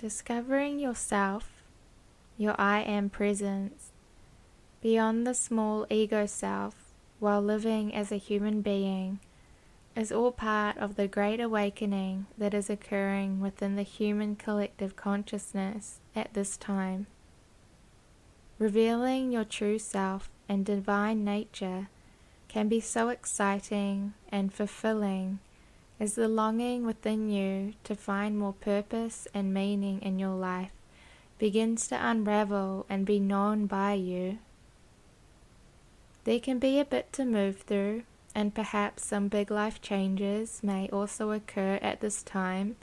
Discovering yourself, your I am presence, beyond the small ego self while living as a human being is all part of the great awakening that is occurring within the human collective consciousness at this time. Revealing your true self and divine nature can be so exciting and fulfilling as the longing within you to find more purpose and meaning in your life begins to unravel and be known by you. There can be a bit to move through, and perhaps some big life changes may also occur at this time,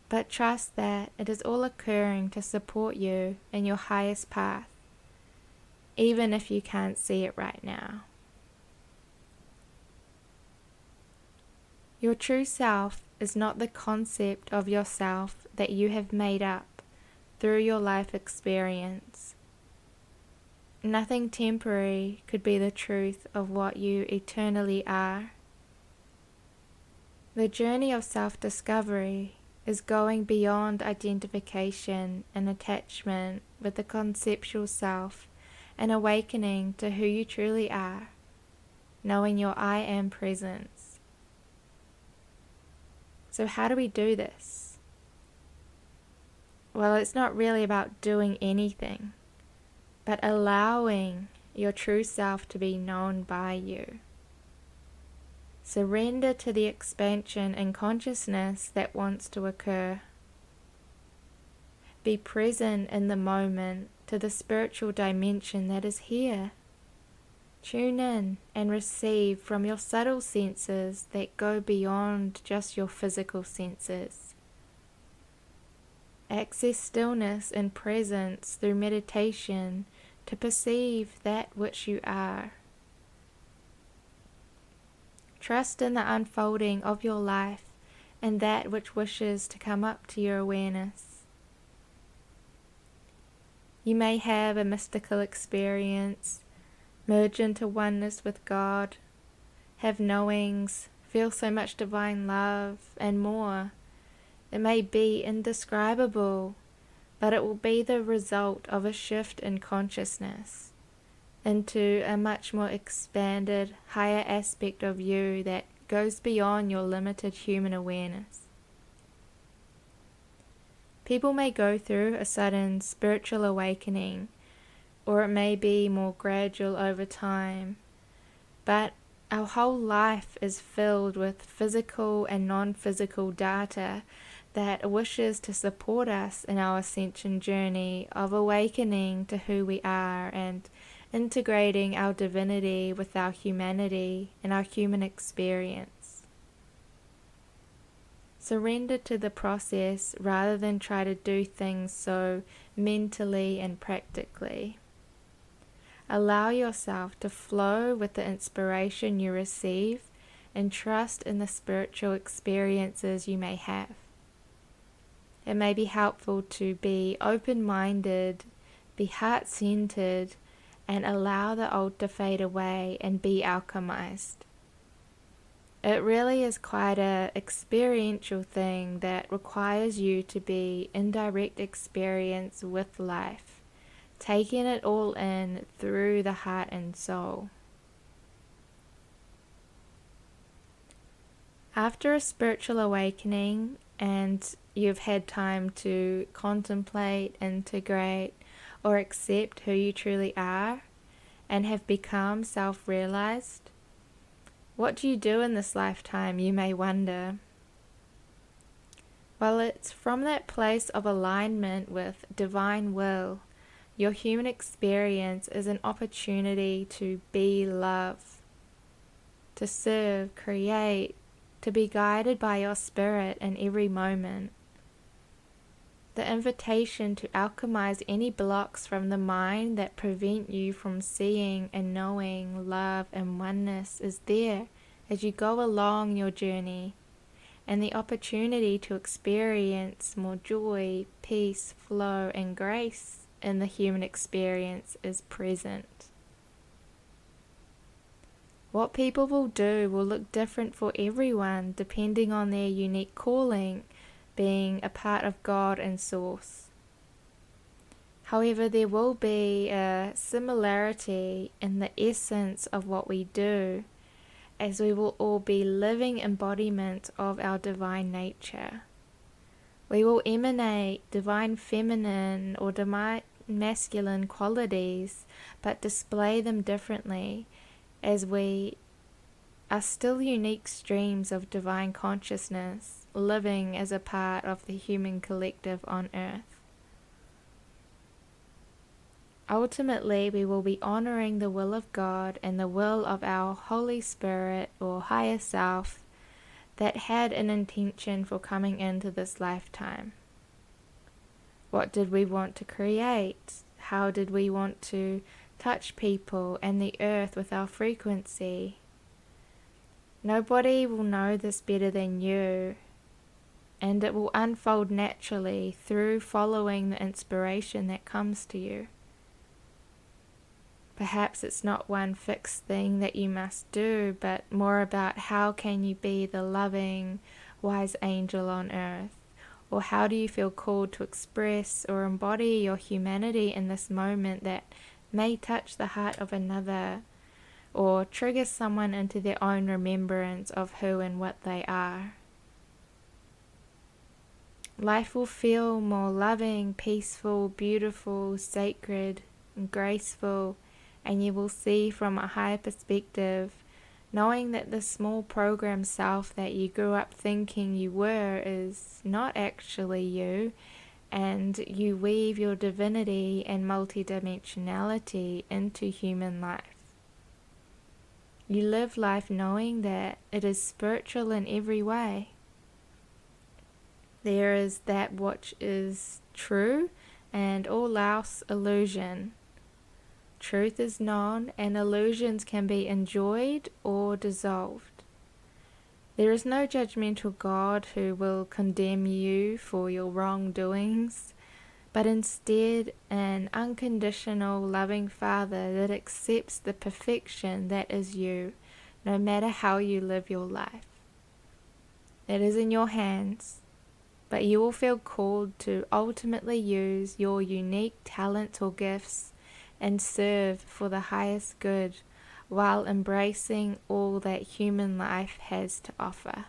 but trust that it is all occurring to support you in your highest path, even if you can't see it right now. Your true self is not the concept of yourself that you have made up through your life experience. Nothing temporary could be the truth of what you eternally are. The journey of self-discovery is going beyond identification and attachment with the conceptual self and awakening to who you truly are, knowing your I am presence. So how do we do this? Well, it's not really about doing anything, but allowing your true self to be known by you. Surrender to the expansion in consciousness that wants to occur. Be present in the moment to the spiritual dimension that is here. Tune in and receive from your subtle senses that go beyond just your physical senses. Access stillness and presence through meditation to perceive that which you are. Trust in the unfolding of your life and that which wishes to come up to your awareness. You may have a mystical experience, merge into oneness with God, have knowings, feel so much divine love, and more. It may be indescribable, but it will be the result of a shift in consciousness into a much more expanded, higher aspect of you that goes beyond your limited human awareness. People may go through a sudden spiritual awakening, or it may be more gradual over time, but our whole life is filled with physical and non-physical data that wishes to support us in our ascension journey of awakening to who we are and integrating our divinity with our humanity and our human experience. Surrender to the process rather than try to do things so mentally and practically. Allow yourself to flow with the inspiration you receive and trust in the spiritual experiences you may have. It may be helpful to be open-minded, be heart-centered, and allow the old to fade away and be alchemized. It really is quite an experiential thing that requires you to be in direct experience with life, taking it all in through the heart and soul. After a spiritual awakening and you've had time to contemplate, integrate, or accept who you truly are and have become self-realized, what do you do in this lifetime, you may wonder? Well, it's from that place of alignment with divine will. Your human experience is an opportunity to be love, to serve, create, to be guided by your spirit in every moment. The invitation to alchemize any blocks from the mind that prevent you from seeing and knowing love and oneness is there as you go along your journey, and the opportunity to experience more joy, peace, flow, and grace in the human experience is present. What people will do will look different for everyone depending on their unique calling, being a part of God and Source. However, there will be a similarity in the essence of what we do, as we will all be living embodiment of our divine nature. We will emanate divine feminine or divine masculine qualities, but display them differently, as we are still unique streams of divine consciousness, living as a part of the human collective on earth. Ultimately, we will be honoring the will of God and the will of our Holy Spirit or higher self that had an intention for coming into this lifetime. What did we want to create? How did we want to touch people and the earth with our frequency? Nobody will know this better than you, and it will unfold naturally through following the inspiration that comes to you. Perhaps it's not one fixed thing that you must do, but more about how can you be the loving, wise angel on earth? Or how do you feel called to express or embody your humanity in this moment that may touch the heart of another, or trigger someone into their own remembrance of who and what they are? Life will feel more loving, peaceful, beautiful, sacred, and graceful, and you will see from a higher perspective, knowing that the small program self that you grew up thinking you were is not actually you, and you weave your divinity and multidimensionality into human life. You live life knowing that it is spiritual in every way. There is that which is true and all else illusion. Truth is known, and illusions can be enjoyed or dissolved. There is no judgmental God who will condemn you for your wrongdoings, but instead an unconditional loving Father that accepts the perfection that is you, no matter how you live your life. It is in your hands, but you will feel called to ultimately use your unique talents or gifts and serve for the highest good while embracing all that human life has to offer.